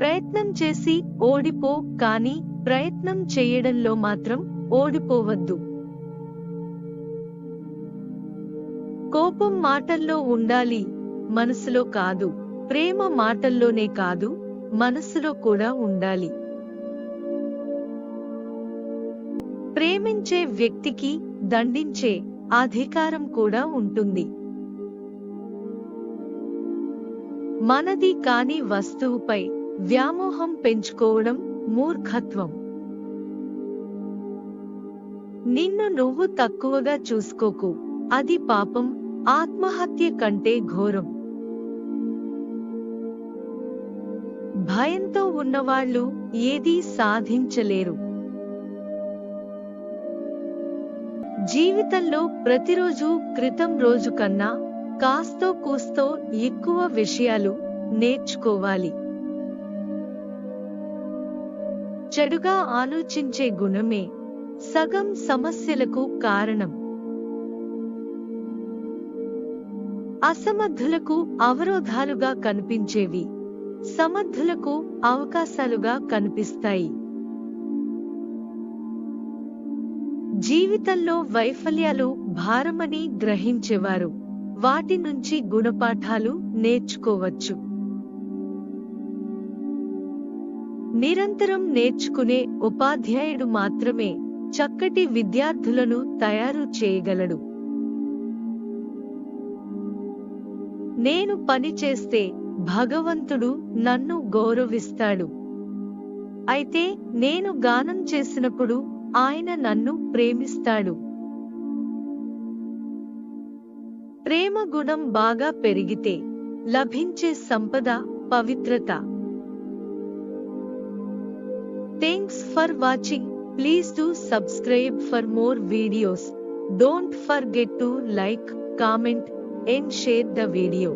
ప్రయత్నం చేసి ఓడిపో, కానీ ప్రయత్నం చేయడంలో మాత్రం ఓడిపోవద్దు. కోపం మాటల్లో ఉండాలి, మనసులో కాదు. ప్రేమ మాటల్లోనే కాదు, మనసులో కూడా ఉండాలి. ప్రేమించే వ్యక్తికి దండించే అధికారం కూడా ఉంటుంది. మనది కాని వస్తువుపై వ్యామోహం పెంచుకోవడం మూర్ఖత్వం. నిన్ను నువ్వు తక్కువగా చూసుకోకు, అది పాపం, ఆత్మహత్య కంటే ఘోరం. భయంతో ఉన్నవాళ్ళు ఏదీ సాధించలేరు. జీవితంలో ప్రతిరోజు క్రితం రోజు కన్నా కాస్తో కూస్తో ఎక్కువ విషయాలు నేర్చుకోవాలి. చెడుగా ఆలోచించే గుణమే సగం సమస్యలకు కారణం. అసమర్థులకు అవరోధాలుగా కనిపించేవి సమర్థులకు అవకాశాలుగా కనిపిస్తాయి. జీవితంలో వైఫల్యాలు భారమని గ్రహించేవారు వాటి నుంచి గుణపాఠాలు నేర్చుకోవచ్చు. నిరంతరం నేర్చుకునే ఉపాధ్యాయుడు మాత్రమే చక్కటి విద్యార్థులను తయారు చేయగలడు. నేను పని చేస్తే భగవంతుడు నన్ను గౌరవిస్తాడు. అయితే నేను గానం చేసినప్పుడు ఆయన నన్ను ప్రేమిస్తాడు. ప్రేమ గుణం బాగా పెరిగితే లభించే సంపద పవిత్రత. Thanks for watching. Please do subscribe for more videos. Don't forget to like, comment and share the video.